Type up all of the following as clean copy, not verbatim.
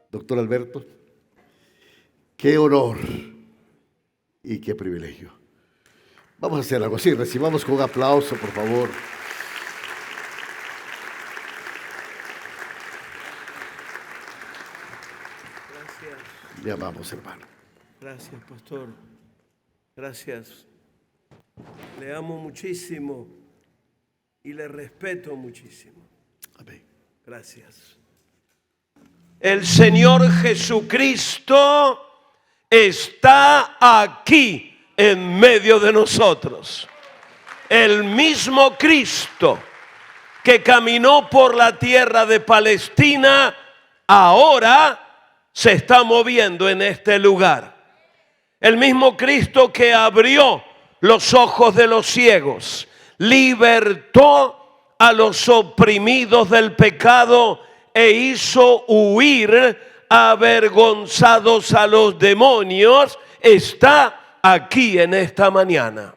Doctor Alberto, qué honor y qué privilegio. Vamos a hacer algo así, recibamos con un aplauso, por favor. Gracias. Ya vamos, hermano. Gracias, pastor. Gracias. Le amo muchísimo y le respeto muchísimo. Amén. Gracias. El Señor Jesucristo está aquí en medio de nosotros. El mismo Cristo que caminó por la tierra de Palestina, ahora se está moviendo en este lugar. El mismo Cristo que abrió los ojos de los ciegos, libertó a los oprimidos del pecado e hizo huir avergonzados a los demonios, está aquí en esta mañana.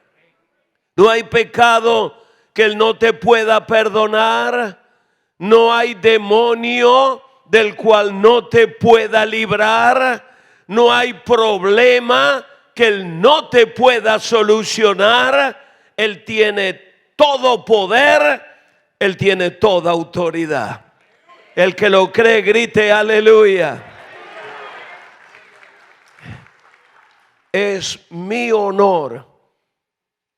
No hay pecado que Él no te pueda perdonar, no hay demonio del cual no te pueda librar, no hay problema que Él no te pueda solucionar. Él tiene todo poder, Él tiene toda autoridad. El que lo cree, grite aleluya. Es mi honor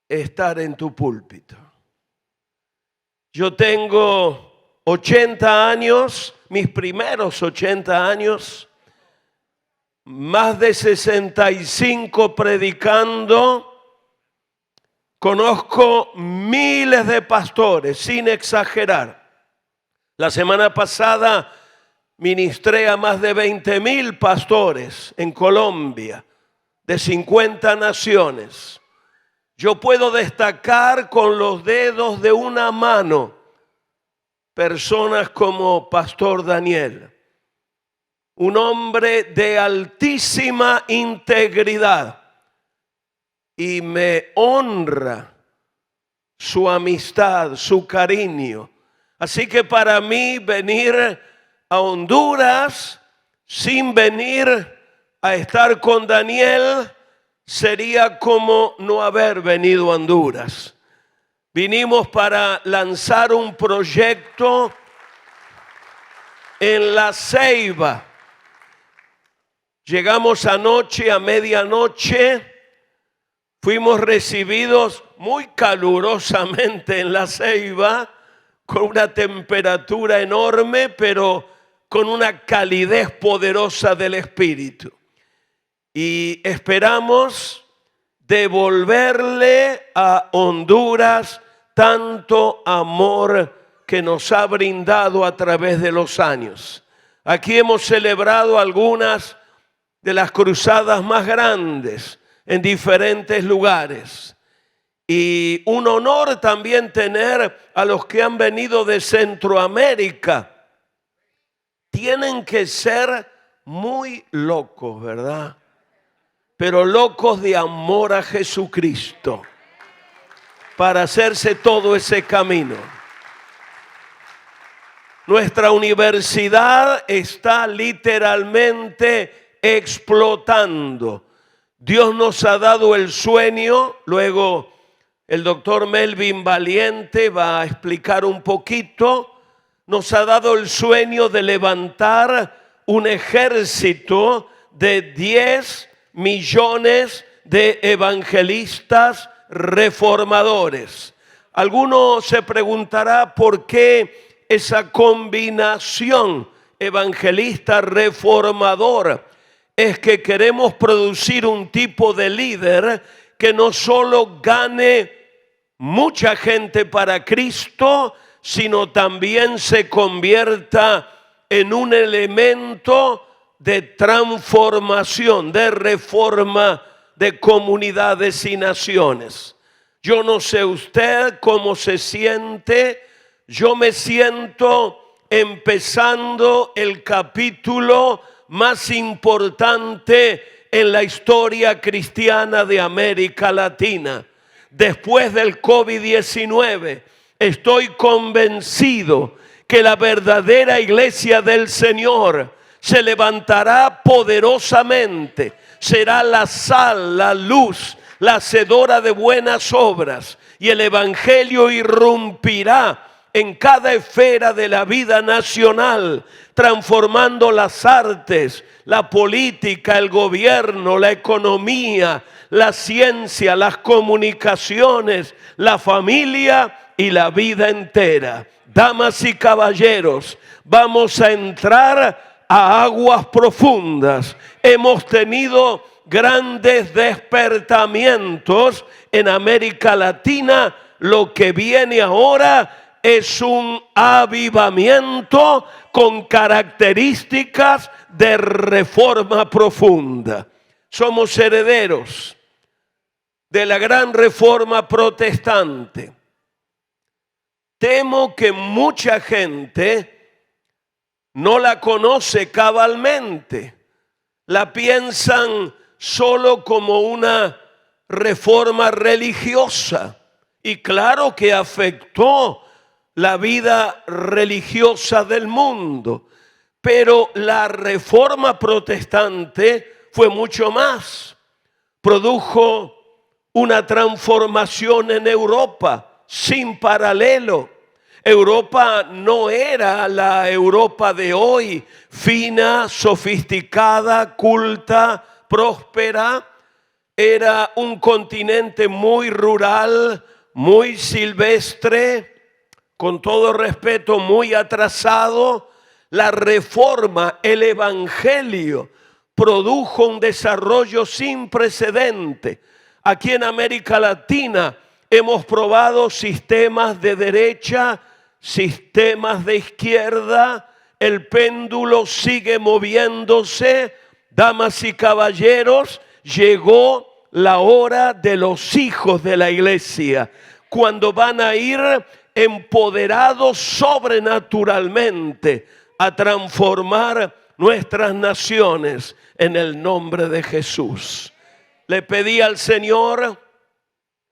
estar en tu púlpito. Yo tengo 80 años, mis primeros 80 años, más de 65 predicando. Conozco miles de pastores, sin exagerar. La semana pasada ministré a más de 20,000 pastores en Colombia, de 50 naciones. Yo puedo destacar con los dedos de una mano personas como Pastor Daniel, un hombre de altísima integridad, y me honra su amistad, su cariño. Así que para mí venir a Honduras sin venir a estar con Daniel sería como no haber venido a Honduras. Vinimos para lanzar un proyecto en La Ceiba. Llegamos anoche a medianoche, fuimos recibidos muy calurosamente en La Ceiba, con una temperatura enorme, pero con una calidez poderosa del Espíritu. Y esperamos devolverle a Honduras tanto amor que nos ha brindado a través de los años. Aquí hemos celebrado algunas de las cruzadas más grandes en diferentes lugares. Y un honor también tener a los que han venido de Centroamérica. Tienen que ser muy locos, ¿verdad? Pero locos de amor a Jesucristo para hacerse todo ese camino. Nuestra universidad está literalmente explotando. Dios nos ha dado el sueño, luego el doctor Melvin Valiente va a explicar un poquito. Nos ha dado el sueño de levantar un ejército de 10 millones de evangelistas reformadores. Alguno se preguntará por qué esa combinación evangelista reformador. Es que queremos producir un tipo de líder que no solo gane mucha gente para Cristo, sino también se convierta en un elemento de transformación, de reforma de comunidades y naciones. Yo no sé usted cómo se siente. Yo me siento empezando el capítulo más importante en la historia cristiana de América Latina. Después del COVID-19, estoy convencido que la verdadera iglesia del Señor se levantará poderosamente. Será la sal, la luz, la hacedora de buenas obras, y el evangelio irrumpirá en cada esfera de la vida nacional, transformando las artes, la política, el gobierno, la economía, la ciencia, las comunicaciones, la familia y la vida entera. Damas y caballeros, vamos a entrar a aguas profundas. Hemos tenido grandes despertamientos en América Latina. Lo que viene ahora es un avivamiento con características de reforma profunda. Somos herederos de la gran reforma protestante. Temo que mucha gente no la conoce cabalmente. La piensan solo como una reforma religiosa. Y claro que afectó la vida religiosa del mundo. Pero la reforma protestante fue mucho más. Produjo una transformación en Europa sin paralelo. Europa no era la Europa de hoy, fina, sofisticada, culta, próspera. Era un continente muy rural, muy silvestre, con todo respeto, muy atrasado. La reforma, el evangelio, produjo un desarrollo sin precedente. Aquí en América Latina hemos probado sistemas de derecha, sistemas de izquierda. El péndulo sigue moviéndose. Damas y caballeros, llegó la hora de los hijos de la iglesia, cuando van a ir empoderados sobrenaturalmente a transformar nuestras naciones en el nombre de Jesús. Le pedí al Señor,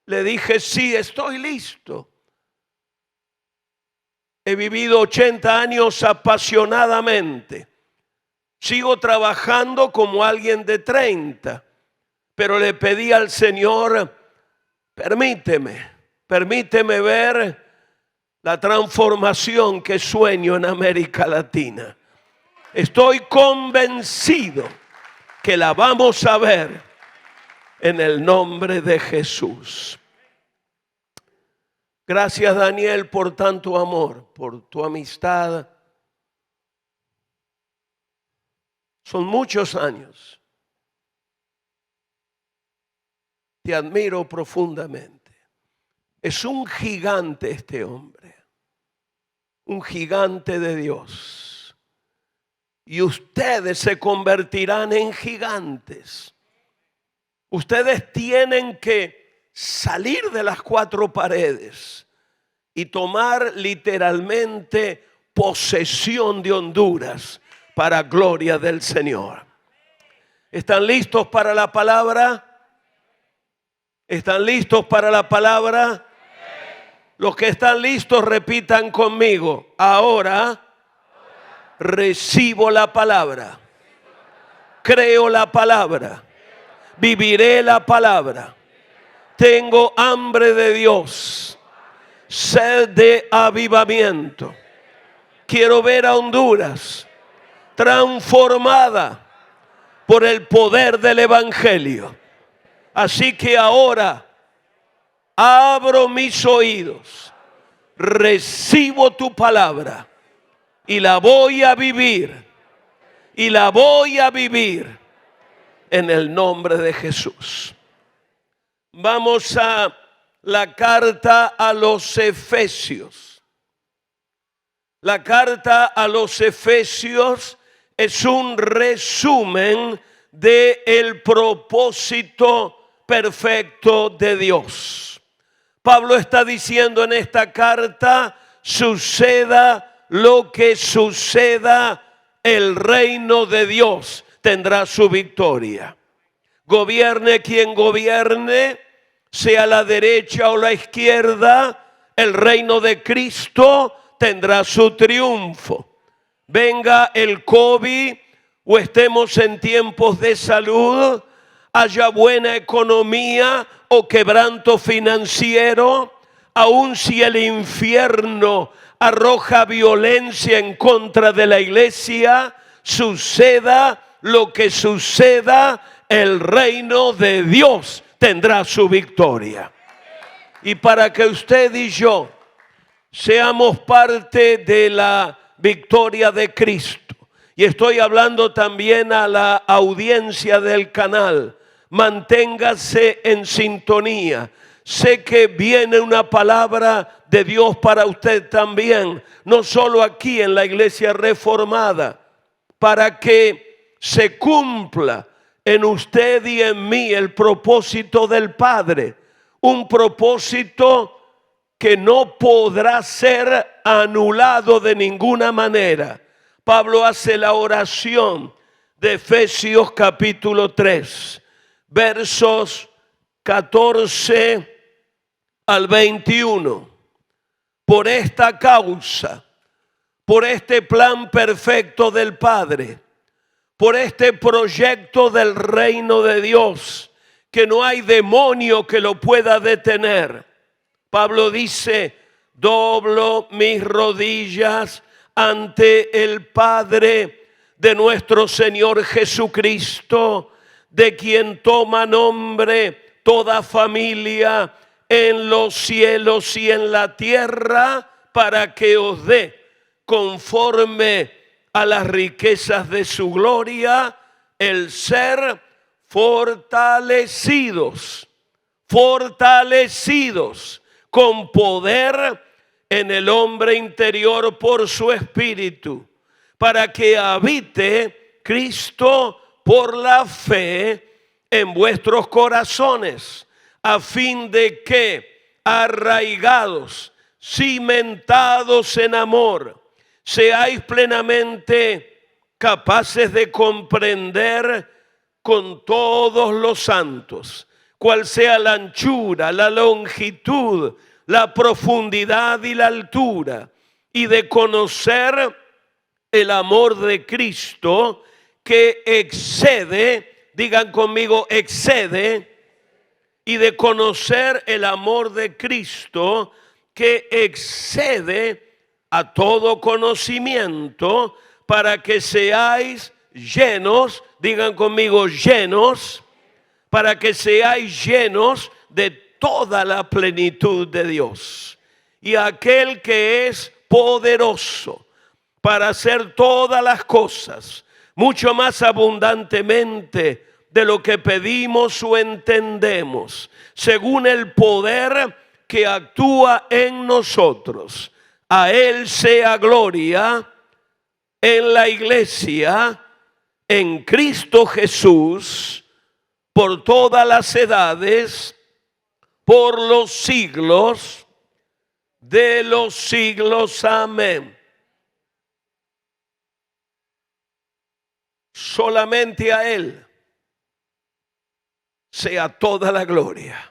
le dije, sí, estoy listo. He vivido 80 años apasionadamente. Sigo trabajando como alguien de 30, pero le pedí al Señor, permíteme ver la transformación que sueño en América Latina. Estoy convencido que la vamos a ver en el nombre de Jesús. Gracias, Daniel, por tanto amor, por tu amistad. Son muchos años. Te admiro profundamente. Es un gigante este hombre. Un gigante de Dios. Y ustedes se convertirán en gigantes. Ustedes tienen que salir de las cuatro paredes y tomar literalmente posesión de Honduras para gloria del Señor. ¿Están listos para la palabra? ¿Están listos para la palabra? Los que están listos repitan conmigo. Ahora recibo la palabra. Creo la palabra. Viviré la palabra. Tengo hambre de Dios. Sed de avivamiento. Quiero ver a Honduras transformada por el poder del evangelio. Así que ahora abro mis oídos, recibo tu palabra y la voy a vivir. Y la voy a vivir en el nombre de Jesús. Vamos a la carta a los Efesios. La carta a los Efesios es un resumen del propósito perfecto de Dios. Pablo está diciendo en esta carta, suceda lo que suceda, el reino de Dios tendrá su victoria. Gobierne quien gobierne, sea la derecha o la izquierda, el reino de Cristo tendrá su triunfo. Venga el COVID o estemos en tiempos de salud, haya buena economía o quebranto financiero, aun si el infierno arroja violencia en contra de la iglesia, suceda lo que suceda, el reino de Dios tendrá su victoria. Y para que usted y yo seamos parte de la victoria de Cristo, y estoy hablando también a la audiencia del canal, manténgase en sintonía. Sé que viene una palabra de Dios para usted también, no solo aquí en la Iglesia Reformada, para que se cumpla en usted y en mí el propósito del Padre, un propósito que no podrá ser anulado de ninguna manera. Pablo hace la oración de Efesios capítulo 3, versos 14 al 21. Por esta causa, por este plan perfecto del Padre, por este proyecto del reino de Dios, que no hay demonio que lo pueda detener. Pablo dice, doblo mis rodillas ante el Padre de nuestro Señor Jesucristo, de quien toma nombre toda familia en los cielos y en la tierra, para que os dé, conforme a las riquezas de su gloria, el ser fortalecidos con poder en el hombre interior por su espíritu, para que habite Cristo por la fe en vuestros corazones, a fin de que, arraigados, cimentados en amor, seáis plenamente capaces de comprender con todos los santos cuál sea la anchura, la longitud, la profundidad y la altura, y de conocer el amor de Cristo que excede, digan conmigo, excede, y de conocer el amor de Cristo que excede a todo conocimiento, para que seáis llenos, digan conmigo, llenos, para que seáis llenos de toda la plenitud de Dios. Y aquel que es poderoso para hacer todas las cosas, mucho más abundantemente de lo que pedimos o entendemos, según el poder que actúa en nosotros. A Él sea gloria en la iglesia, en Cristo Jesús, por todas las edades, por los siglos de los siglos. Amén. Solamente a Él sea toda la gloria.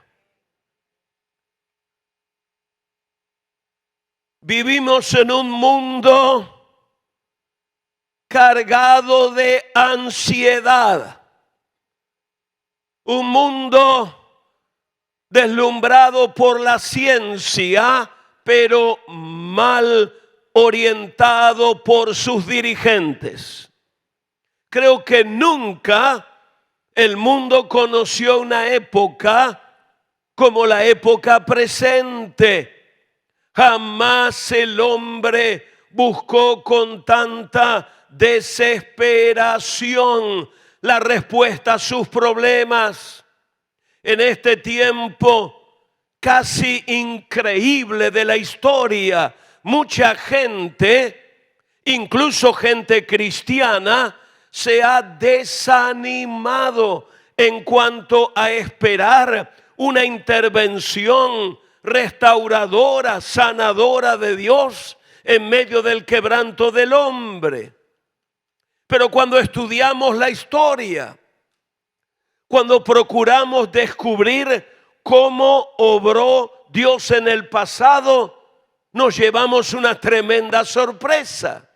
Vivimos en un mundo cargado de ansiedad, un mundo deslumbrado por la ciencia, pero mal orientado por sus dirigentes. Creo que nunca el mundo conoció una época como la época presente. Jamás el hombre buscó con tanta desesperación la respuesta a sus problemas. En este tiempo casi increíble de la historia, mucha gente, incluso gente cristiana, se ha desanimado en cuanto a esperar una intervención restauradora, sanadora de Dios en medio del quebranto del hombre. Pero cuando estudiamos la historia, cuando procuramos descubrir cómo obró Dios en el pasado, nos llevamos una tremenda sorpresa.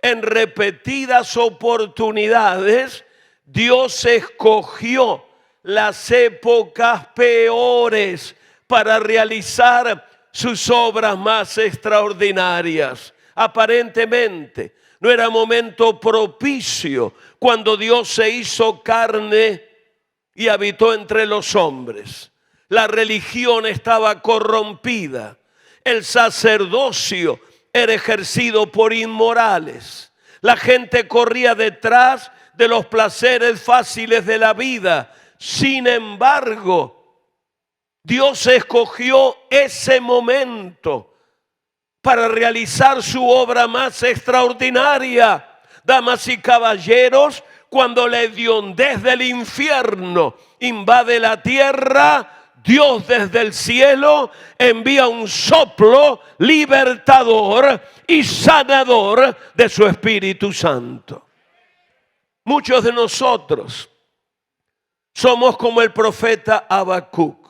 En repetidas oportunidades, Dios escogió las épocas peores para realizar sus obras más extraordinarias. Aparentemente, no era momento propicio cuando Dios se hizo carne y habitó entre los hombres. La religión estaba corrompida. El sacerdocio era ejercido por inmorales. La gente corría detrás de los placeres fáciles de la vida. Sin embargo, Dios escogió ese momento para realizar su obra más extraordinaria. Damas y caballeros, cuando la hediondez del infierno invade la tierra, Dios desde el cielo envía un soplo libertador y sanador de su Espíritu Santo. Muchos de nosotros somos como el profeta Habacuc.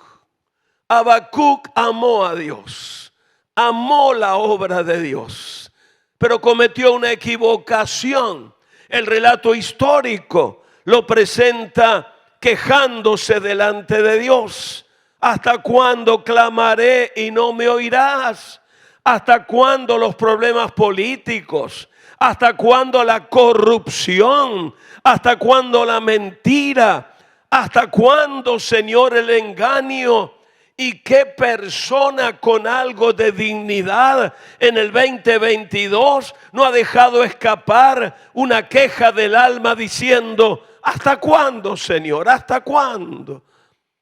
Habacuc amó a Dios, amó la obra de Dios, pero cometió una equivocación. El relato histórico lo presenta quejándose delante de Dios. ¿Hasta cuándo clamaré y no me oirás? ¿Hasta cuándo los problemas políticos? ¿Hasta cuándo la corrupción? ¿Hasta cuándo la mentira? ¿Hasta cuándo, Señor, el engaño? ¿Y qué persona con algo de dignidad en el 2022 no ha dejado escapar una queja del alma diciendo: ¿hasta cuándo, Señor? ¿Hasta cuándo?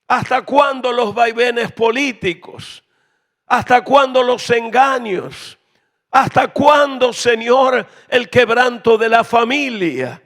¿Hasta cuándo los vaivenes políticos? ¿Hasta cuándo los engaños? ¿Hasta cuándo, Señor, el quebranto de la familia?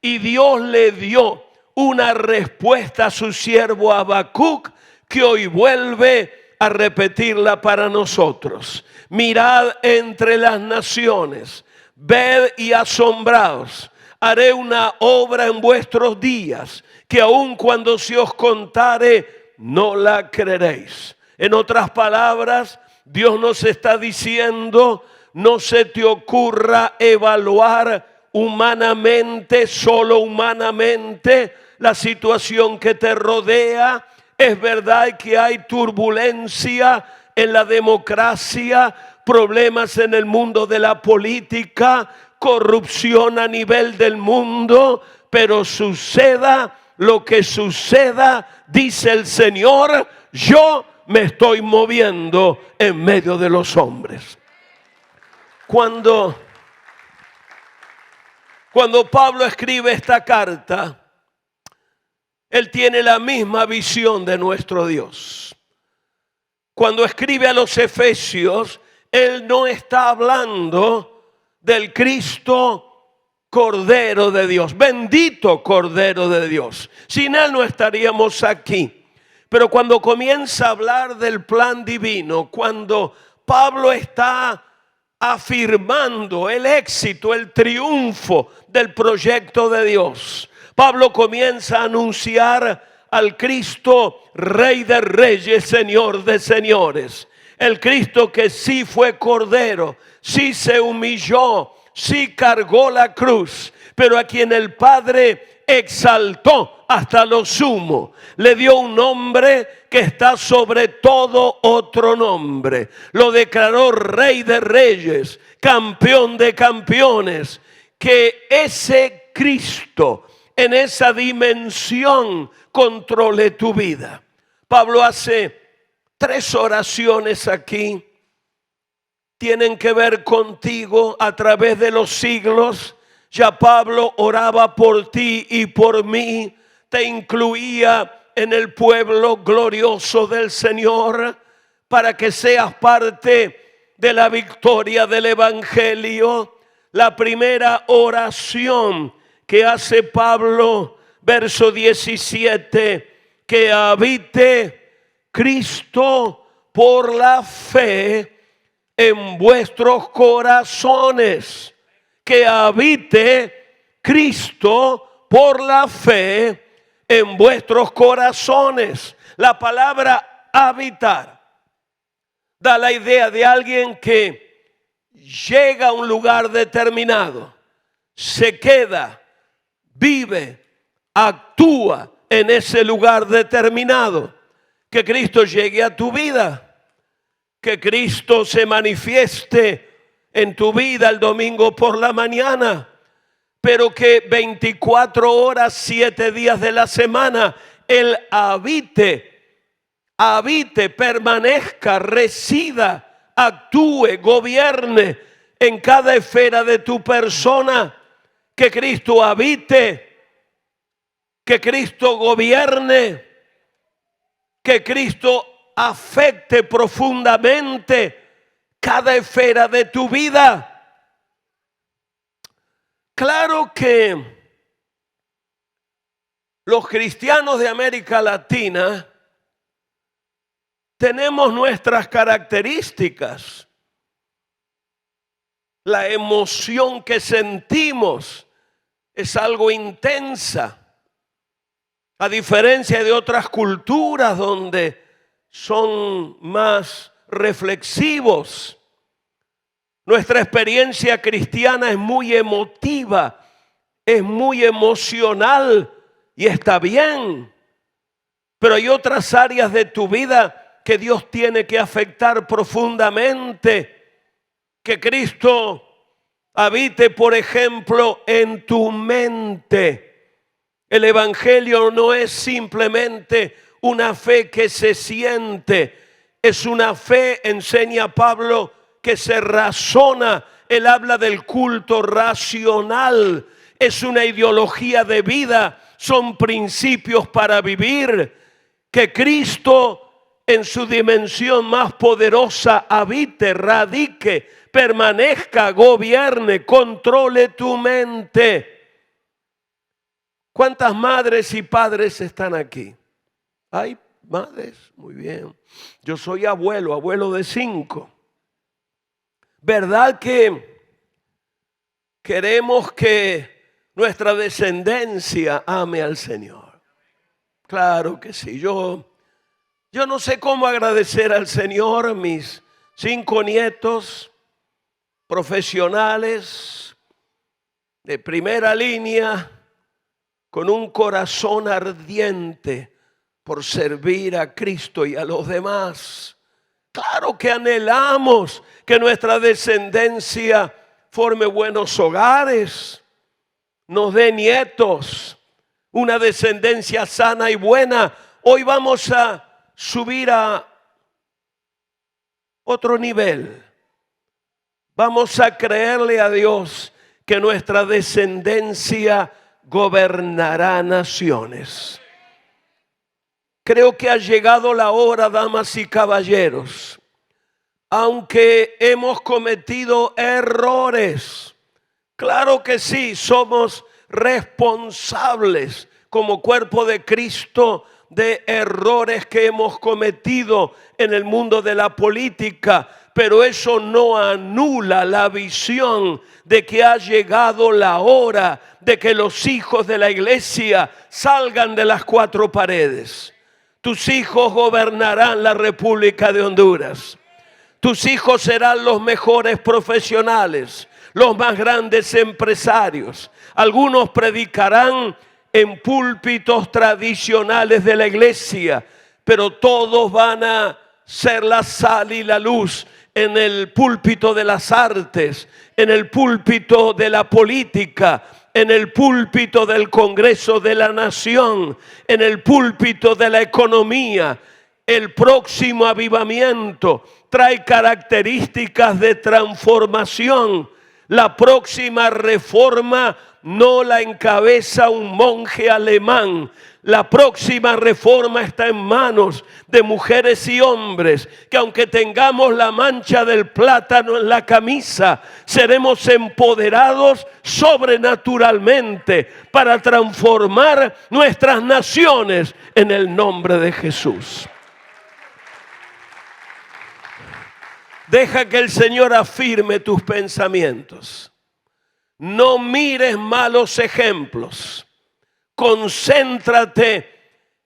Y Dios le dio una respuesta a su siervo Habacuc, que hoy vuelve a repetirla para nosotros. Mirad entre las naciones, ved y asombraos. Haré una obra en vuestros días, que aun cuando se os contare, no la creeréis. En otras palabras, Dios nos está diciendo: no se te ocurra evaluar humanamente, solo humanamente, la situación que te rodea. Es verdad que hay turbulencia en la democracia, problemas en el mundo de la política, corrupción a nivel del mundo, pero suceda lo que suceda, dice el Señor, yo me estoy moviendo en medio de los hombres. Cuando Pablo escribe esta carta, él tiene la misma visión de nuestro Dios. Cuando escribe a los Efesios, él no está hablando del Cristo Cordero de Dios, bendito Cordero de Dios. Sin él no estaríamos aquí. Pero cuando comienza a hablar del plan divino, cuando Pablo está afirmando el éxito, el triunfo del proyecto de Dios, Pablo comienza a anunciar al Cristo Rey de Reyes, Señor de Señores. El Cristo que sí fue Cordero, sí se humilló, sí cargó la cruz, pero a quien el Padre exaltó hasta lo sumo. Le dio un nombre que está sobre todo otro nombre. Lo declaró Rey de Reyes, campeón de campeones. Que ese Cristo en esa dimensión controle tu vida. Pablo hace 3 oraciones aquí. Tienen que ver contigo a través de los siglos. Ya Pablo oraba por ti y por mí. Te incluía en el pueblo glorioso del Señor para que seas parte de la victoria del Evangelio. La primera oración que hace Pablo, verso 17, que habite Cristo por la fe en vuestros corazones. Que habite Cristo por la fe en vuestros corazones. La palabra habitar da la idea de alguien que llega a un lugar determinado, se queda, vive, actúa en ese lugar determinado. Que Cristo llegue a tu vida, que Cristo se manifieste en tu vida el domingo por la mañana, pero que 24 horas, 7 días de la semana, Él habite, permanezca, resida, actúe, gobierne en cada esfera de tu persona. Que Cristo habite, que Cristo gobierne, que Cristo afecte profundamente cada esfera de tu vida. Claro que los cristianos de América Latina tenemos nuestras características. La emoción que sentimos es algo intensa, a diferencia de otras culturas donde son más reflexivos. Nuestra experiencia cristiana es muy emotiva, es muy emocional y está bien. Pero hay otras áreas de tu vida que Dios tiene que afectar profundamente. Que Cristo habite, por ejemplo, en tu mente. El evangelio no es simplemente una fe que se siente, es una fe, enseña Pablo, que se razona. Él habla del culto racional, es una ideología de vida, son principios para vivir. Que Cristo en su dimensión más poderosa habite, radique, permanezca, gobierne, controle tu mente. ¿Cuántas madres y padres están aquí? ¿Hay madres? Muy bien. Yo soy abuelo de 5. ¿Verdad que queremos que nuestra descendencia ame al Señor? Claro que sí. Yo no sé cómo agradecer al Señor mis 5 nietos profesionales de primera línea, con un corazón ardiente por servir a Cristo y a los demás. Claro que anhelamos que nuestra descendencia forme buenos hogares, nos dé nietos, una descendencia sana y buena. Hoy vamos a subir a otro nivel. Vamos a creerle a Dios que nuestra descendencia gobernará naciones. Creo que ha llegado la hora, damas y caballeros. Aunque hemos cometido errores, claro que sí, somos responsables como cuerpo de Cristo de errores que hemos cometido en el mundo de la política, pero eso no anula la visión de que ha llegado la hora de que los hijos de la iglesia salgan de las 4 paredes. Tus hijos gobernarán la República de Honduras. Tus hijos serán los mejores profesionales, los más grandes empresarios. Algunos predicarán en púlpitos tradicionales de la iglesia, pero todos van a ser la sal y la luz en el púlpito de las artes, en el púlpito de la política, en el púlpito del Congreso de la Nación, en el púlpito de la economía. El próximo avivamiento trae características de transformación. La próxima reforma no la encabeza un monje alemán. La próxima reforma está en manos de mujeres y hombres que, aunque tengamos la mancha del plátano en la camisa, seremos empoderados sobrenaturalmente para transformar nuestras naciones en el nombre de Jesús. Deja que el Señor afirme tus pensamientos. No mires malos ejemplos. Concéntrate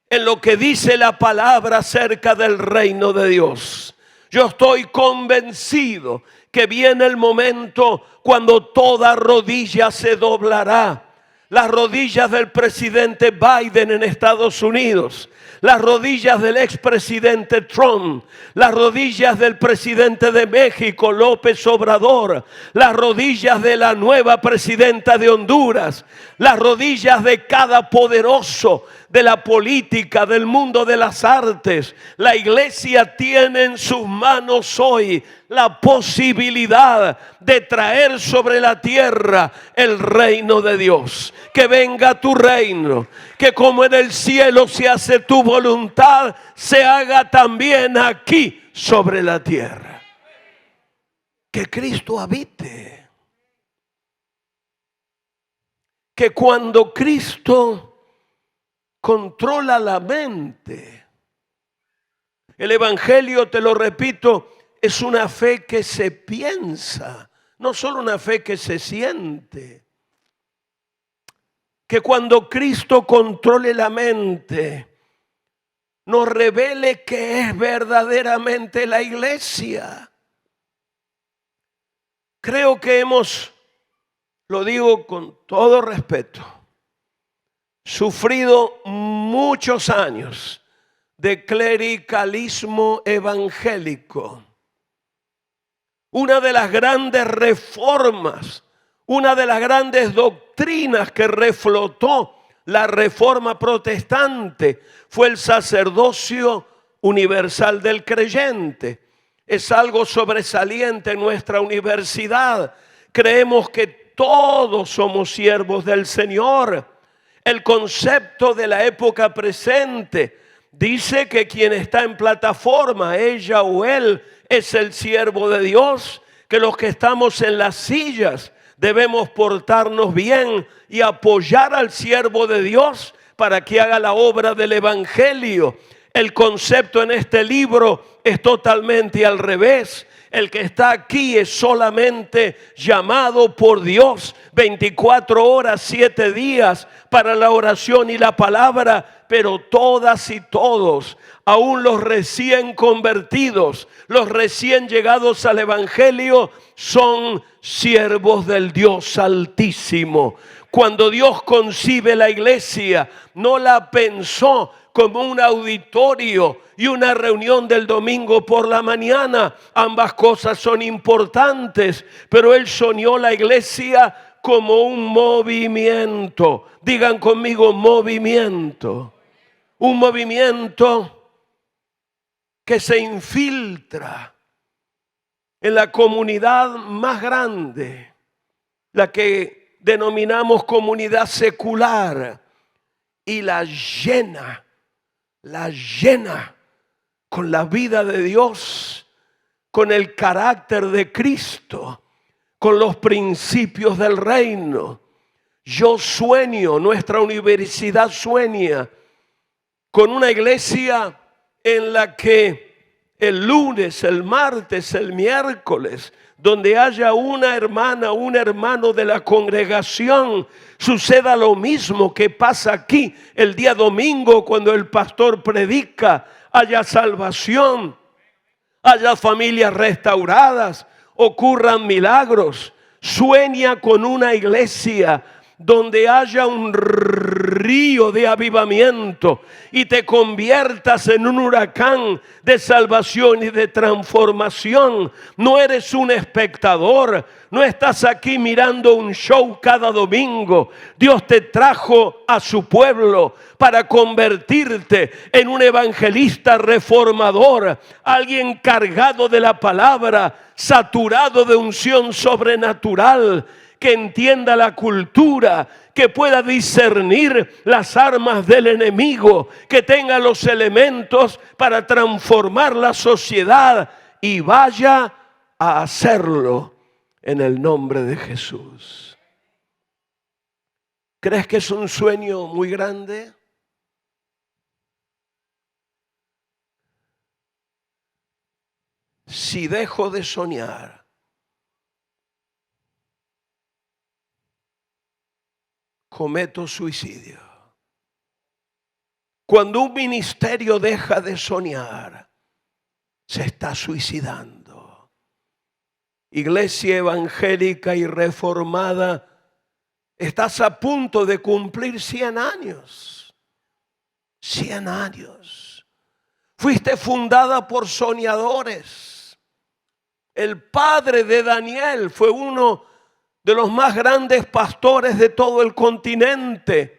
en lo que dice la palabra acerca del reino de Dios. Yo estoy convencido que viene el momento cuando toda rodilla se doblará. Las rodillas del presidente Biden en Estados Unidos, las rodillas del expresidente Trump, las rodillas del presidente de México, López Obrador, las rodillas de la nueva presidenta de Honduras, las rodillas de cada poderoso de la política, del mundo de las artes. La iglesia tiene en sus manos hoy la posibilidad de traer sobre la tierra el reino de Dios. Que venga tu reino, que como en el cielo se hace tu voluntad, se haga también aquí sobre la tierra. Que Cristo habite. Que cuando Cristo controla la mente, el evangelio, te lo repito, es una fe que se piensa, no solo una fe que se siente. Que cuando Cristo controle la mente, nos revele que es verdaderamente la iglesia. Creo que lo digo con todo respeto, sufrido muchos años de clericalismo evangélico. Una de las grandes reformas, una de las grandes doctrinas que reflotó la reforma protestante fue el sacerdocio universal del creyente. Es algo sobresaliente en nuestra universidad. Creemos que todos somos siervos del Señor. El concepto de la época presente dice que quien está en plataforma, ella o él, es el siervo de Dios, que los que estamos en las sillas debemos portarnos bien y apoyar al siervo de Dios para que haga la obra del evangelio. El concepto en este libro es totalmente al revés. El que está aquí es solamente llamado por Dios 24 horas, 7 días para la oración y la palabra, pero todas y todos, aún los recién convertidos, los recién llegados al evangelio, son siervos del Dios Altísimo. Cuando Dios concibe la iglesia, no la pensó como un auditorio y una reunión del domingo por la mañana. Ambas cosas son importantes, pero Él soñó la iglesia como un movimiento. Digan conmigo, movimiento. Un movimiento que se infiltra en la comunidad más grande, la que denominamos comunidad secular, y la llena con la vida de Dios, con el carácter de Cristo, con los principios del reino. Yo sueño, nuestra universidad sueña con una iglesia en la que el lunes, el martes, el miércoles, donde haya una hermana, un hermano de la congregación, suceda lo mismo que pasa aquí el día domingo cuando el pastor predica, haya salvación, haya familias restauradas, ocurran milagros. Sueña con una iglesia donde haya un río de avivamiento y te conviertas en un huracán de salvación y de transformación. No eres un espectador, no estás aquí mirando un show cada domingo. Dios te trajo a su pueblo para convertirte en un evangelista reformador, alguien cargado de la palabra, saturado de unción sobrenatural, que entienda la cultura, que pueda discernir las armas del enemigo, que tenga los elementos para transformar la sociedad y vaya a hacerlo en el nombre de Jesús. ¿Crees que es un sueño muy grande? si dejo de soñar, cometo suicidio. Cuando un ministerio deja de soñar, se está suicidando. Iglesia evangélica y reformada, estás a punto de cumplir 100 años. 100 años. Fuiste fundada por soñadores. El padre de Daniel fue uno de los más grandes pastores de todo el continente.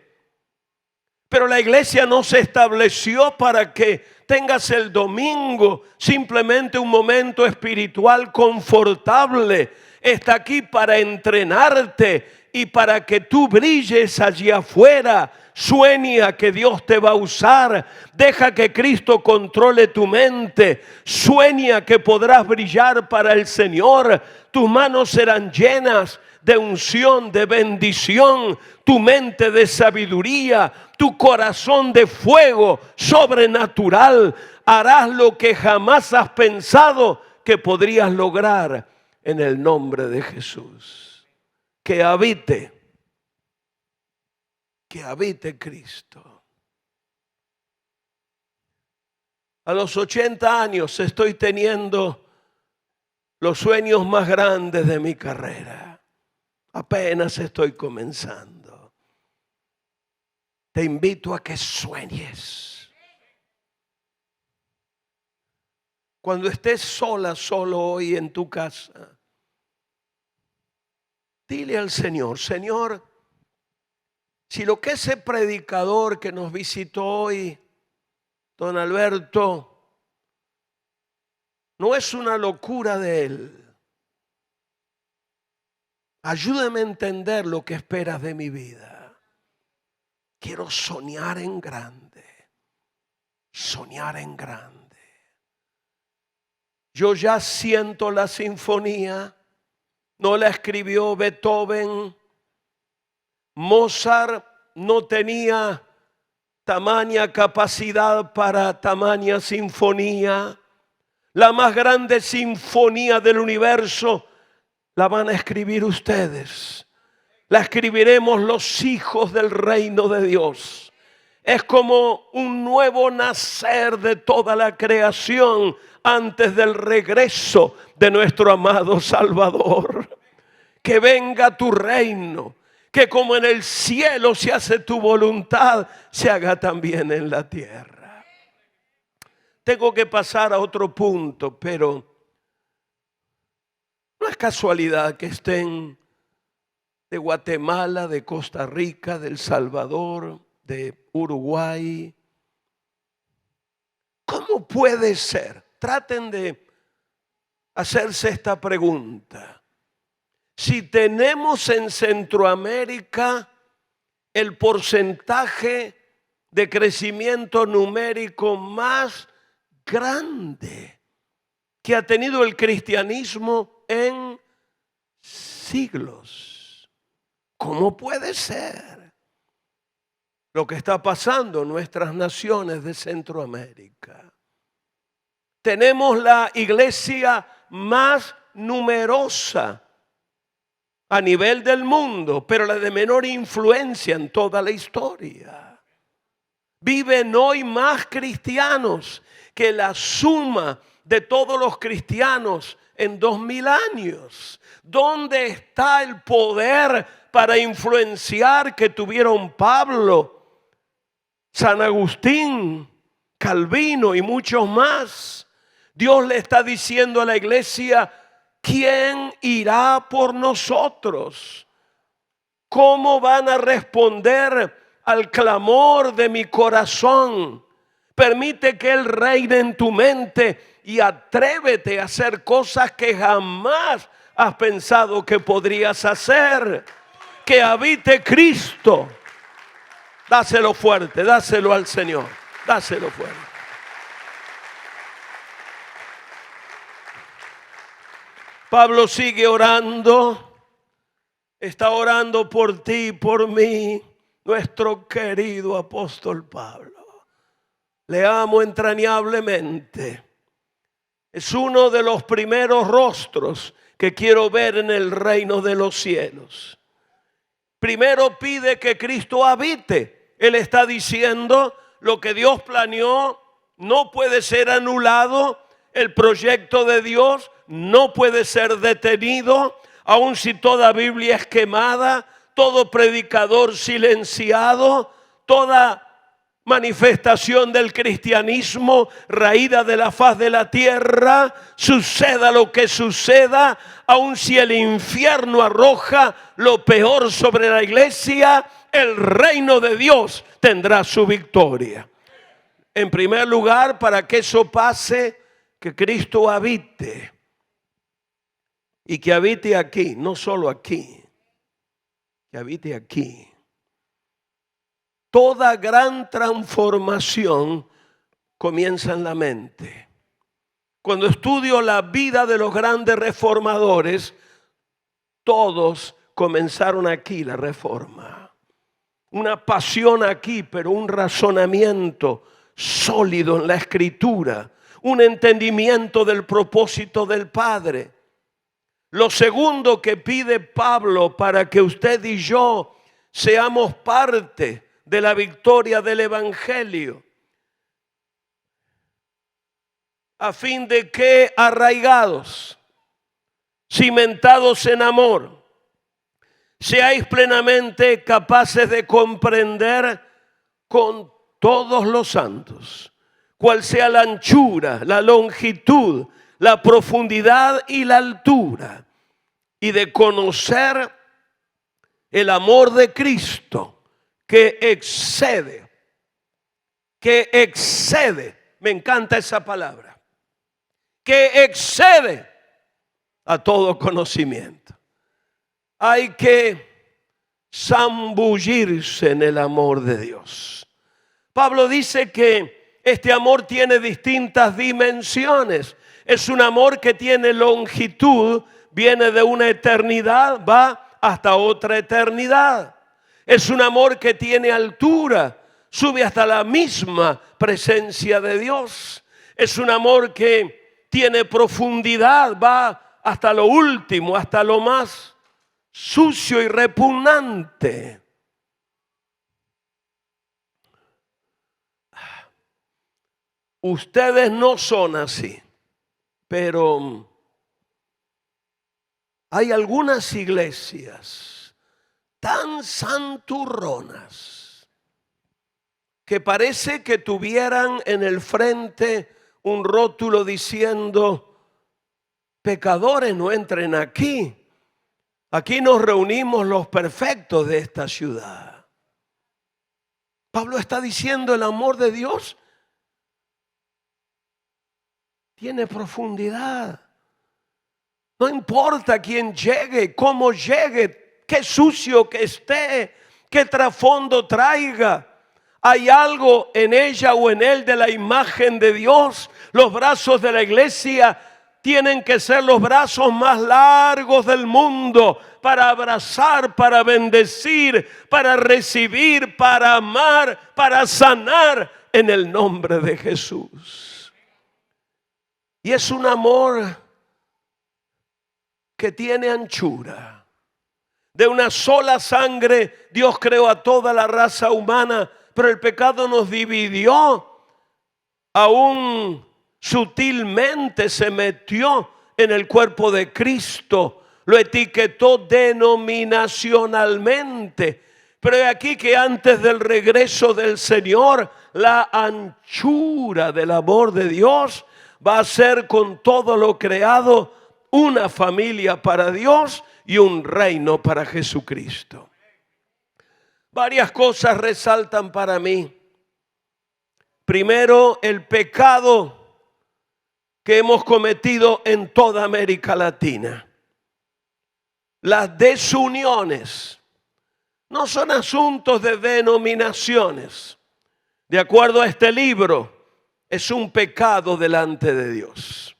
Pero la iglesia no se estableció para que tengas el domingo simplemente un momento espiritual confortable. Está aquí para entrenarte y para que tú brilles allí afuera. Sueña que Dios te va a usar. Deja que Cristo controle tu mente. Sueña que podrás brillar para el Señor. Tus manos serán llenas de unción, de bendición, tu mente de sabiduría, tu corazón de fuego sobrenatural. Harás lo que jamás has pensado que podrías lograr en el nombre de Jesús. Que habite Cristo. A los 80 años estoy teniendo los sueños más grandes de mi carrera. Apenas estoy comenzando. Te invito a que sueñes. Cuando estés solo hoy en tu casa, dile al Señor, Señor, si lo que ese predicador que nos visitó hoy, don Alberto, no es una locura de él, ayúdame a entender lo que esperas de mi vida. Quiero soñar en grande. Soñar en grande. Yo ya siento la sinfonía. No la escribió Beethoven. Mozart no tenía tamaña capacidad para tamaña sinfonía. La más grande sinfonía del universo la van a escribir ustedes. La escribiremos los hijos del reino de Dios. Es como un nuevo nacer de toda la creación antes del regreso de nuestro amado Salvador. Que venga tu reino, que como en el cielo se hace tu voluntad, se haga también en la tierra. Tengo que pasar a otro punto, pero no es casualidad que estén de Guatemala, de Costa Rica, de El Salvador, de Uruguay. ¿Cómo puede ser? Traten de hacerse esta pregunta. Si tenemos en Centroamérica el porcentaje de crecimiento numérico más grande que ha tenido el cristianismo en siglos, ¿cómo puede ser lo que está pasando en nuestras naciones de Centroamérica? Tenemos la iglesia más numerosa a nivel del mundo, pero la de menor influencia en toda la historia. Viven hoy más cristianos que la suma de todos los cristianos en 2000 años. ¿Dónde está el poder para influenciar que tuvieron Pablo, San Agustín, Calvino y muchos más? Dios le está diciendo a la iglesia, ¿quién irá por nosotros? ¿Cómo van a responder al clamor de mi corazón? Permite que Él reine en tu mente y atrévete a hacer cosas que jamás has pensado que podrías hacer. Que habite Cristo. Dáselo fuerte, dáselo al Señor, dáselo fuerte. Pablo sigue orando, está orando por ti y por mí, nuestro querido apóstol Pablo. Le amo entrañablemente. Es uno de los primeros rostros que quiero ver en el reino de los cielos. Primero pide que Cristo habite. Él está diciendo, lo que Dios planeó no puede ser anulado. El proyecto de Dios no puede ser detenido, aun si toda Biblia es quemada, todo predicador silenciado, toda manifestación del cristianismo raída de la faz de la tierra, suceda lo que suceda, aun si el infierno arroja lo peor sobre la iglesia, el reino de Dios tendrá su victoria. En primer lugar, para que eso pase, que Cristo habite. Y que habite aquí, no solo aquí, que habite aquí. Toda gran transformación comienza en la mente. Cuando estudio la vida de los grandes reformadores, todos comenzaron aquí la reforma. Una pasión aquí, pero un razonamiento sólido en la Escritura, un entendimiento del propósito del Padre. Lo segundo que pide Pablo para que usted y yo seamos parte de la victoria del Evangelio, a fin de que arraigados, cimentados en amor, seáis plenamente capaces de comprender con todos los santos cuál sea la anchura, la longitud, la profundidad y la altura, y de conocer el amor de Cristo que excede, me encanta esa palabra, que excede a todo conocimiento. Hay que zambullirse en el amor de Dios. Pablo dice que este amor tiene distintas dimensiones. Es un amor que tiene longitud, viene de una eternidad, va hasta otra eternidad. Es un amor que tiene altura, sube hasta la misma presencia de Dios. Es un amor que tiene profundidad, va hasta lo último, hasta lo más sucio y repugnante. Ustedes no son así, pero hay algunas iglesias tan santurronas que parece que tuvieran en el frente un rótulo diciendo: pecadores no entren aquí. Aquí nos reunimos los perfectos de esta ciudad. Pablo está diciendo, el amor de Dios tiene profundidad. No importa quién llegue, cómo llegue, qué sucio que esté, qué trasfondo traiga. Hay algo en ella o en él de la imagen de Dios. Los brazos de la iglesia tienen que ser los brazos más largos del mundo para abrazar, para bendecir, para recibir, para amar, para sanar en el nombre de Jesús. Y es un amor que tiene anchura. De una sola sangre Dios creó a toda la raza humana, pero el pecado nos dividió. Aún sutilmente se metió en el cuerpo de Cristo, lo etiquetó denominacionalmente. Pero he aquí que antes del regreso del Señor, la anchura del amor de Dios va a ser con todo lo creado una familia para Dios y un reino para Jesucristo. Varias cosas resaltan para mí. Primero, el pecado que hemos cometido en toda América Latina. Las desuniones no son asuntos de denominaciones. De acuerdo a este libro, es un pecado delante de Dios.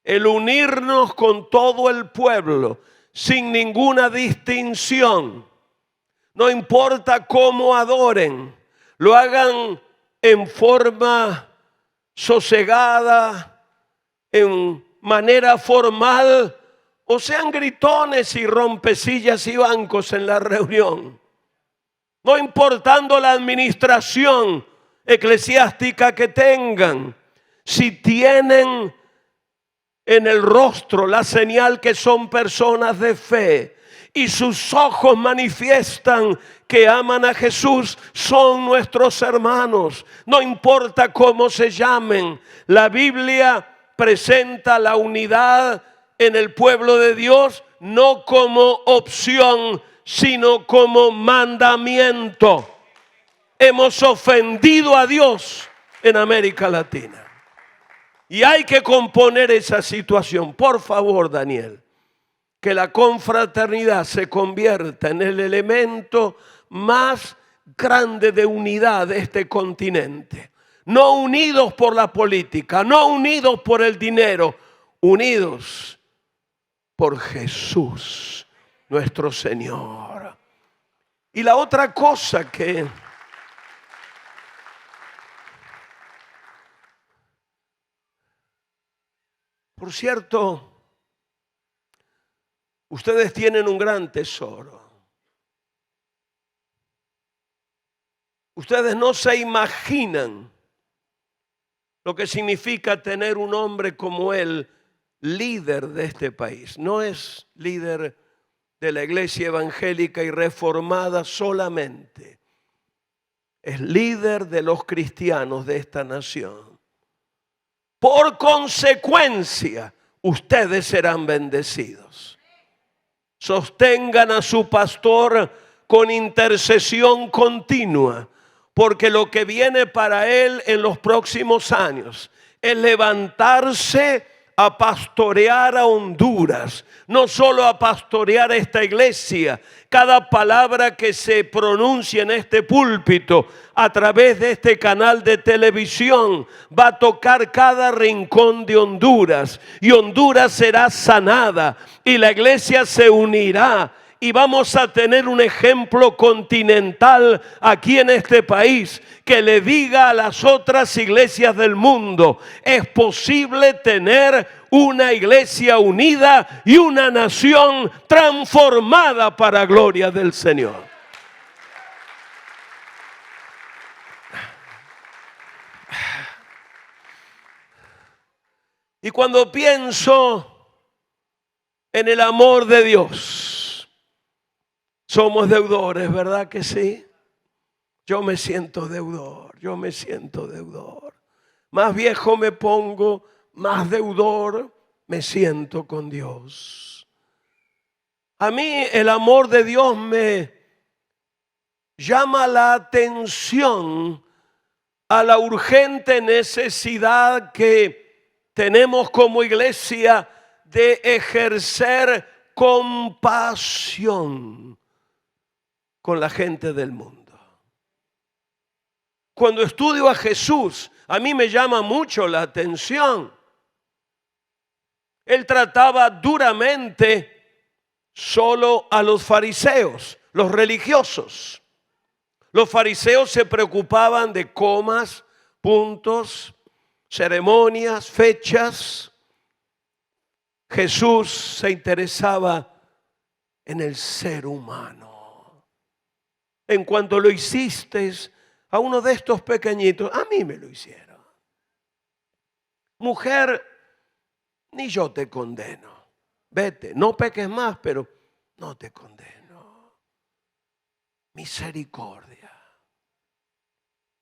El unirnos con todo el pueblo sin ninguna distinción. No importa cómo adoren, lo hagan en forma sosegada, en manera formal, o sean gritones y rompesillas y bancos en la reunión. No importando la administración eclesiástica que tengan, si tienen en el rostro la señal que son personas de fe y sus ojos manifiestan que aman a Jesús, son nuestros hermanos. No importa cómo se llamen, la Biblia presenta la unidad en el pueblo de Dios no como opción, sino como mandamiento. Hemos ofendido a Dios en América Latina. Y hay que componer esa situación. Por favor, Daniel, que la confraternidad se convierta en el elemento más grande de unidad de este continente. No unidos por la política, no unidos por el dinero, unidos por Jesús, nuestro Señor. Y la otra cosa que por cierto, ustedes tienen un gran tesoro. Ustedes no se imaginan lo que significa tener un hombre como él, líder de este país. No es líder de la iglesia evangélica y reformada solamente. Es líder de los cristianos de esta nación. Por consecuencia, ustedes serán bendecidos. Sostengan a su pastor con intercesión continua, porque lo que viene para él en los próximos años es levantarse a pastorear a Honduras, no solo a pastorear esta iglesia. Cada palabra que se pronuncia en este púlpito a través de este canal de televisión va a tocar cada rincón de Honduras, y Honduras será sanada y la iglesia se unirá. Y vamos a tener un ejemplo continental aquí en este país que le diga a las otras iglesias del mundo: es posible tener una iglesia unida y una nación transformada para gloria del Señor. Y cuando pienso en el amor de Dios, somos deudores, ¿verdad que sí? Yo me siento deudor, Más viejo me pongo, más deudor me siento con Dios. A mí el amor de Dios me llama la atención a la urgente necesidad que tenemos como iglesia de ejercer compasión con la gente del mundo. Cuando estudio a Jesús, a mí me llama mucho la atención. Él trataba duramente solo a los fariseos, los religiosos. Los fariseos se preocupaban de comas, puntos, ceremonias, fechas. Jesús se interesaba en el ser humano. En cuanto lo hiciste a uno de estos pequeñitos, a mí me lo hicieron. Mujer, ni yo te condeno. Vete, no peques más, pero no te condeno. Misericordia.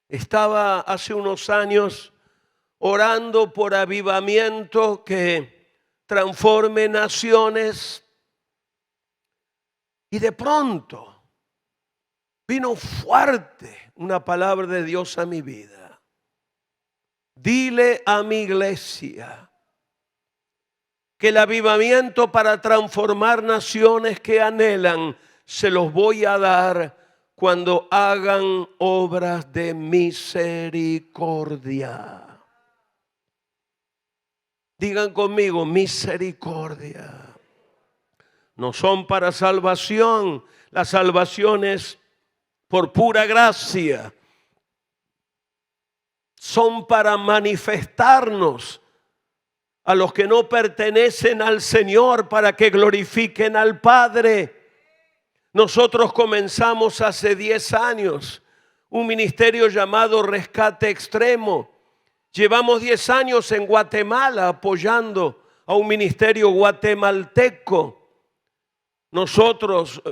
Estaba hace unos años orando por avivamiento que transforme naciones, y de pronto vino fuerte una palabra de Dios a mi vida. Dile a mi iglesia que el avivamiento para transformar naciones que anhelan se los voy a dar cuando hagan obras de misericordia. Digan conmigo, misericordia. No son para salvación. La salvación es por pura gracia. son para manifestarnos a los que no pertenecen al Señor, para que glorifiquen al Padre. Nosotros comenzamos hace 10 años un ministerio llamado Rescate Extremo. Llevamos 10 años en Guatemala apoyando a un ministerio guatemalteco. Nosotros,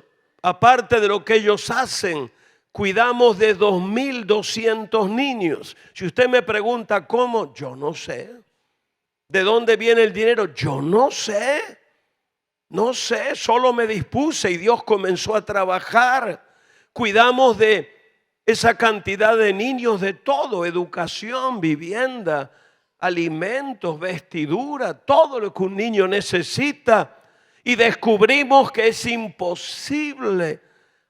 aparte de lo que ellos hacen, cuidamos de 2.200 niños. Si usted me pregunta cómo, yo no sé. ¿De dónde viene el dinero? Yo no sé. No sé, solo me dispuse y Dios comenzó a trabajar. Cuidamos de esa cantidad de niños, de todo: educación, vivienda, alimentos, vestidura, todo lo que un niño necesita. Y descubrimos que es imposible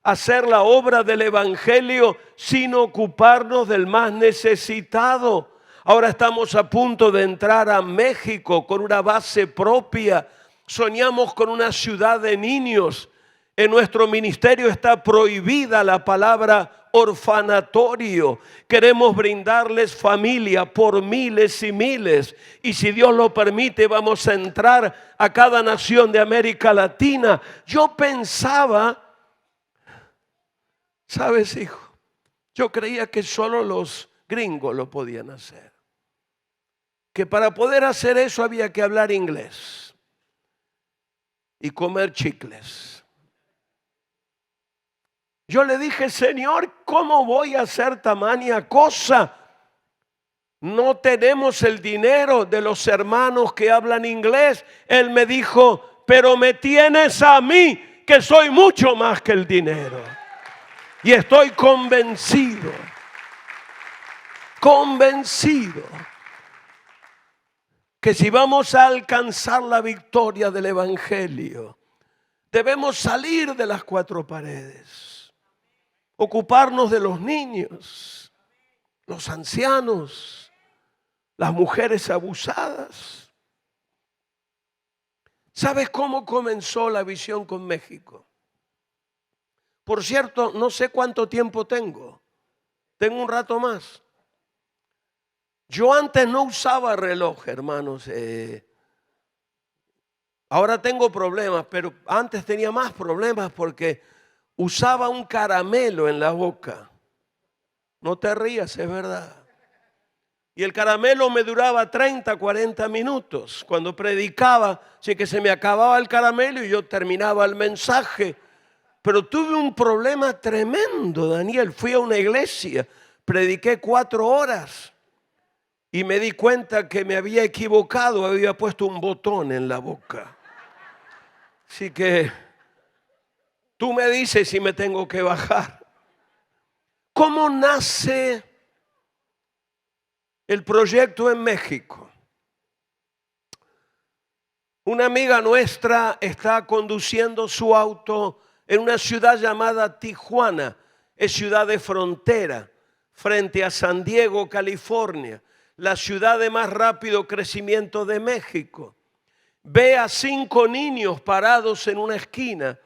hacer la obra del evangelio sin ocuparnos del más necesitado. Ahora estamos a punto de entrar a México con una base propia. Soñamos con una ciudad de niños. En nuestro ministerio está prohibida la palabra orfanatorio. Queremos brindarles familia por miles y miles. Y si Dios lo permite, vamos a entrar a cada nación de América Latina. Yo pensaba, ¿sabes, hijo? Yo creía que solo los gringos lo podían hacer. Que para poder hacer eso había que hablar inglés y comer chicles. Yo le dije: Señor, ¿cómo voy a hacer tamaña cosa? No tenemos el dinero de los hermanos que hablan inglés. Él me dijo: pero me tienes a mí, que soy mucho más que el dinero. Y estoy convencido que si vamos a alcanzar la victoria del evangelio, debemos salir de las 4 paredes, ocuparnos de los niños, los ancianos, las mujeres abusadas. ¿Sabes cómo comenzó la visión con México? Por cierto, no sé cuánto tiempo tengo. Tengo un rato más. Yo antes no usaba reloj, hermanos. Ahora tengo problemas, pero antes tenía más problemas porque usaba un caramelo en la boca. No te rías, es verdad. Y el caramelo me duraba 30, 40 minutos. Cuando predicaba, sí que se me acababa el caramelo y yo terminaba el mensaje. Pero tuve un problema tremendo, Daniel. Fui a una iglesia, prediqué 4 horas. Y me di cuenta que me había equivocado, había puesto un botón en la boca. Así que tú me dices si me tengo que bajar. ¿Cómo nace el proyecto en México? Una amiga nuestra está conduciendo su auto en una ciudad llamada Tijuana. Es ciudad de frontera, frente a San Diego, California, la ciudad de más rápido crecimiento de México. Ve a 5 niños parados en una esquina,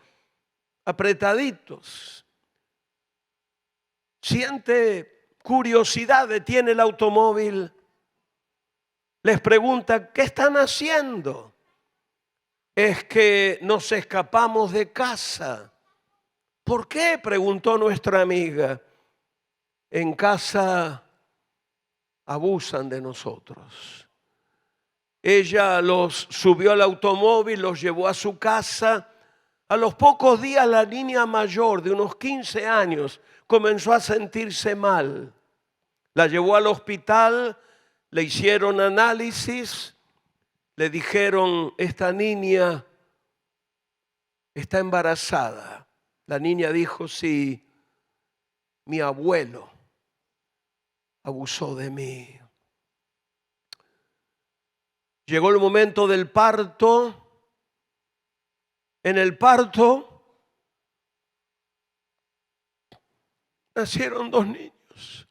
apretaditos. Siente curiosidad, detiene el automóvil, les pregunta: ¿qué están haciendo? Es que nos escapamos de casa. ¿Por qué?, preguntó nuestra amiga. En casa abusan de nosotros. Ella los subió al automóvil, los llevó a su casa. A los pocos días la niña mayor de unos 15 años comenzó a sentirse mal. La llevó al hospital, le hicieron análisis, le dijeron: esta niña está embarazada. La niña dijo: sí, mi abuelo abusó de mí. Llegó el momento del parto. En el parto nacieron 2 niños.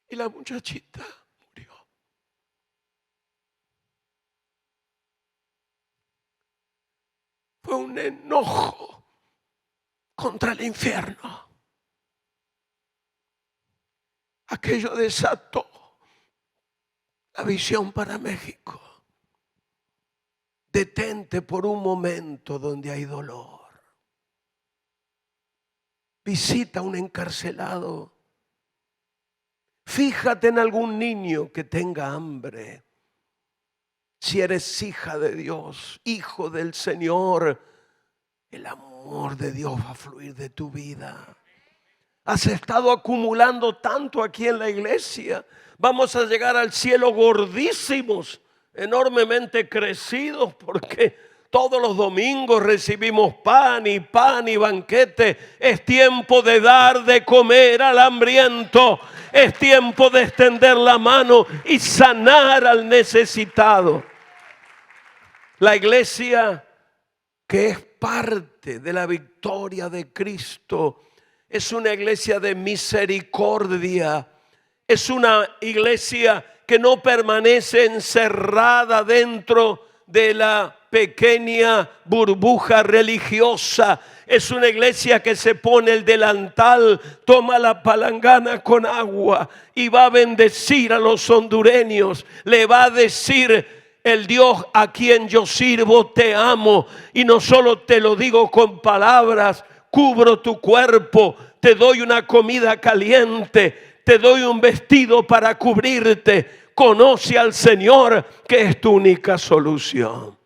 Y la muchachita murió. Fue un enojo contra el infierno. Aquello desató la visión para México. Detente por un momento donde hay dolor. Visita a un encarcelado. Fíjate en algún niño que tenga hambre. Si eres hija de Dios, hijo del Señor, el amor de Dios va a fluir de tu vida. Has estado acumulando tanto aquí en la iglesia. Vamos a llegar al cielo gordísimos, enormemente crecidos, porque todos los domingos recibimos pan y banquete. Es tiempo de dar de comer al hambriento. Es tiempo de extender la mano y sanar al necesitado. La iglesia, que es parte de la victoria de Cristo, es una iglesia de misericordia. Es una iglesia que no permanece encerrada dentro de la pequeña burbuja religiosa. Es una iglesia que se pone el delantal, toma la palangana con agua y va a bendecir a los hondureños. Le va a decir: el Dios a quien yo sirvo, te amo. Y no solo te lo digo con palabras, cubro tu cuerpo, te doy una comida caliente, te doy un vestido para cubrirte. Conoce al Señor, que es tu única solución.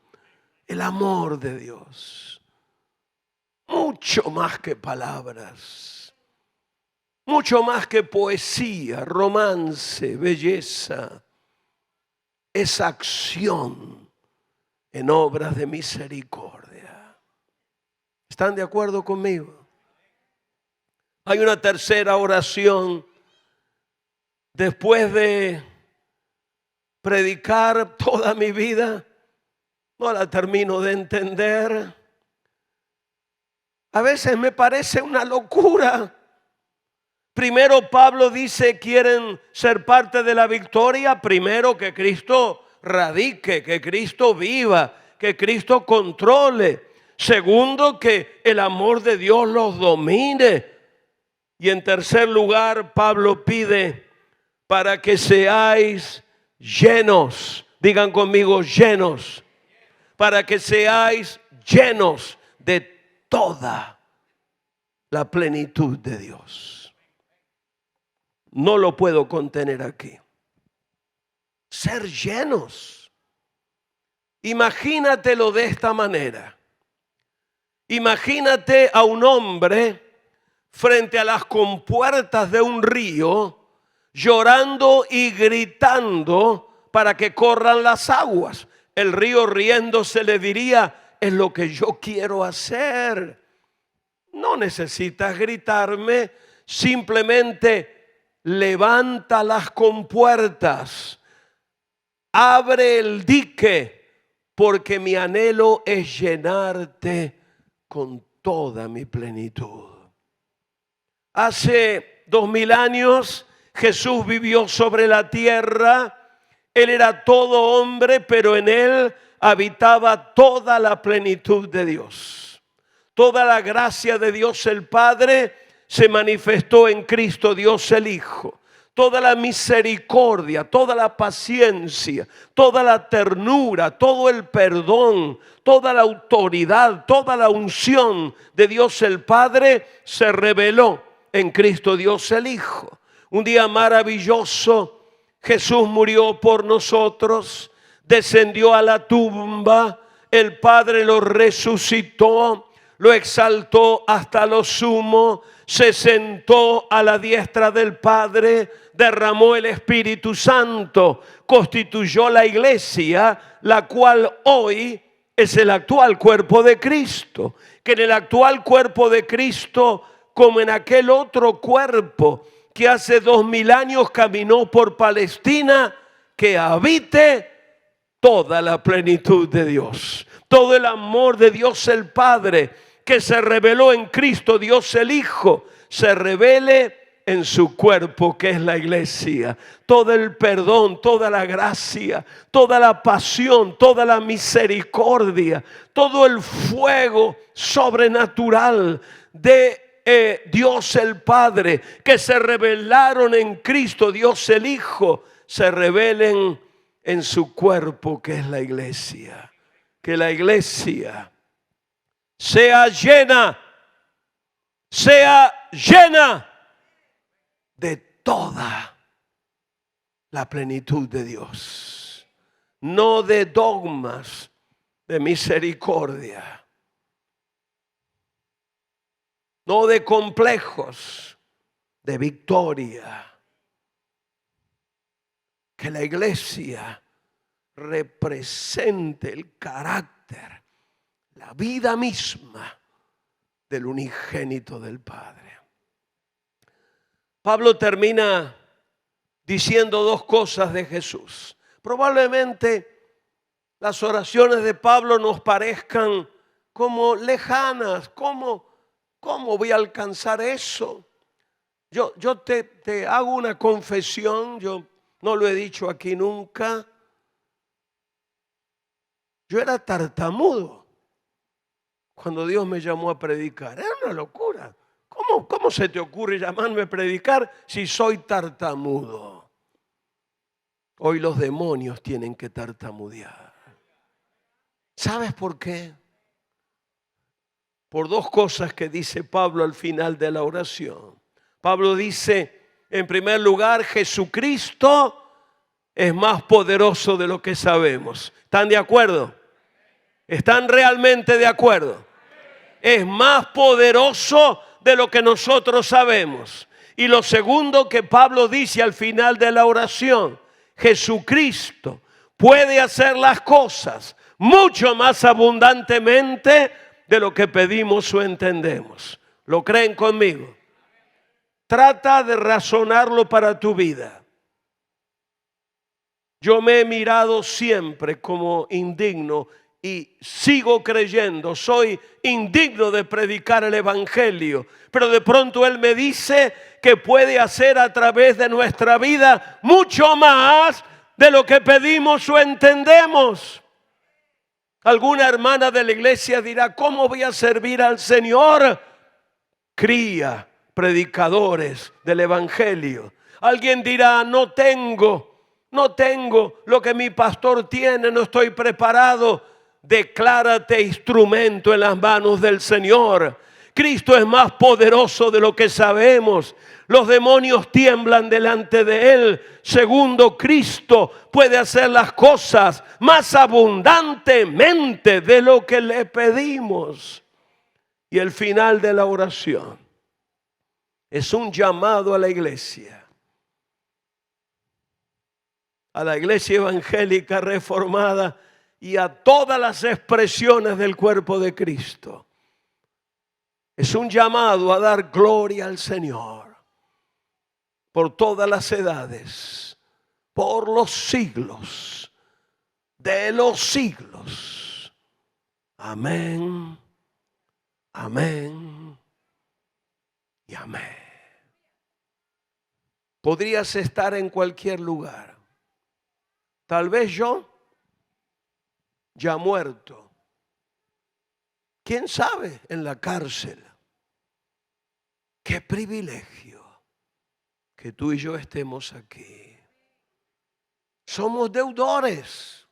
El amor de Dios, mucho más que palabras, mucho más que poesía, romance, belleza. Es acción en obras de misericordia. ¿Están de acuerdo conmigo? Hay una tercera oración. Después de predicar toda mi vida, no la termino de entender. A veces me parece una locura. Primero Pablo dice: quieren ser parte de la victoria. Primero, que Cristo radique, que Cristo viva, que Cristo controle. Segundo, que el amor de Dios los domine. Y en tercer lugar, Pablo pide para que seáis llenos. Digan conmigo: llenos. Para que seáis llenos de toda la plenitud de Dios. No lo puedo contener aquí. Ser llenos. Imagínatelo de esta manera. Imagínate a un hombre frente a las compuertas de un río, llorando y gritando para que corran las aguas. El río, riéndose, le diría: es lo que yo quiero hacer. No necesitas gritarme, simplemente levanta las compuertas, abre el dique, porque mi anhelo es llenarte con toda mi plenitud. Hace 2000 años Jesús vivió sobre la tierra. Él era todo hombre, pero en él habitaba toda la plenitud de Dios. Toda la gracia de Dios el Padre se manifestó en Cristo Dios el Hijo. Toda la misericordia, toda la paciencia, toda la ternura, todo el perdón, toda la autoridad, toda la unción de Dios el Padre se reveló en Cristo Dios el Hijo. Un día maravilloso, Jesús murió por nosotros, descendió a la tumba, el Padre lo resucitó, lo exaltó hasta lo sumo, se sentó a la diestra del Padre, derramó el Espíritu Santo, constituyó la iglesia, la cual hoy es el actual cuerpo de Cristo. Que en el actual cuerpo de Cristo, como en aquel otro cuerpo que hace 2000 años caminó por Palestina, que habite toda la plenitud de Dios. Todo el amor de Dios el Padre, que se reveló en Cristo Dios el Hijo, se revele en su cuerpo, que es la iglesia. Todo el perdón, toda la gracia, toda la pasión, toda la misericordia, todo el fuego sobrenatural de Dios el Padre, que se revelaron en Cristo, Dios el Hijo, se revelen en su cuerpo que es la iglesia. Que la iglesia sea llena de toda la plenitud de Dios. No de dogmas de misericordia. No de complejos, de victoria. Que la iglesia represente el carácter, la vida misma del unigénito del Padre. Pablo termina diciendo dos cosas de Jesús. Probablemente las oraciones de Pablo nos parezcan como lejanas. ¿Cómo voy a alcanzar eso? Yo te hago una confesión, yo no lo he dicho aquí nunca. Yo era tartamudo cuando Dios me llamó a predicar. Era una locura. ¿Cómo se te ocurre llamarme a predicar si soy tartamudo? Hoy los demonios tienen que tartamudear. ¿Sabes por qué? Por dos cosas que dice Pablo al final de la oración. Pablo dice, en primer lugar, Jesucristo es más poderoso de lo que sabemos. ¿Están de acuerdo? ¿Están realmente de acuerdo? Es más poderoso de lo que nosotros sabemos. Y lo segundo que Pablo dice al final de la oración, Jesucristo puede hacer las cosas mucho más abundantemente de lo que pedimos o entendemos. ¿Lo creen conmigo? Trata de razonarlo para tu vida. Yo me he mirado siempre como indigno y sigo creyendo, soy indigno de predicar el evangelio, pero de pronto Él me dice que puede hacer a través de nuestra vida mucho más de lo que pedimos o entendemos. Alguna hermana de la iglesia dirá, ¿cómo voy a servir al Señor? Cría predicadores del evangelio. Alguien dirá, no tengo lo que mi pastor tiene, no estoy preparado. Declárate instrumento en las manos del Señor. Cristo es más poderoso de lo que sabemos. Los demonios tiemblan delante de Él. Segundo, Cristo puede hacer las cosas más abundantemente de lo que le pedimos. Y el final de la oración es un llamado a la iglesia evangélica reformada y a todas las expresiones del cuerpo de Cristo. Es un llamado a dar gloria al Señor por todas las edades, por los siglos de los siglos. Amén, amén y amén. Podrías estar en cualquier lugar. Tal vez yo ya muerto. ¿Quién sabe? En la cárcel. Qué privilegio que tú y yo estemos aquí. Somos deudores.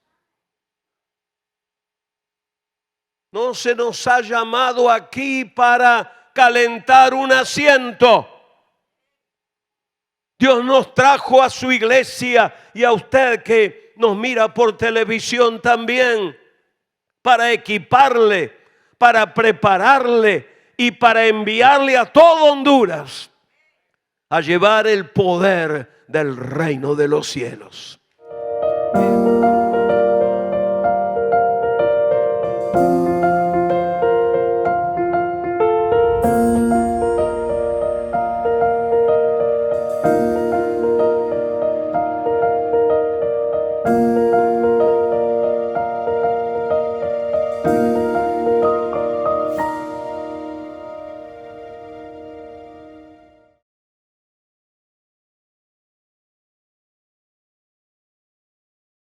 No se nos ha llamado aquí para calentar un asiento. Dios nos trajo a su iglesia y a usted que nos mira por televisión también para equiparle, para prepararle y para enviarle a todo Honduras a llevar el poder del reino de los cielos.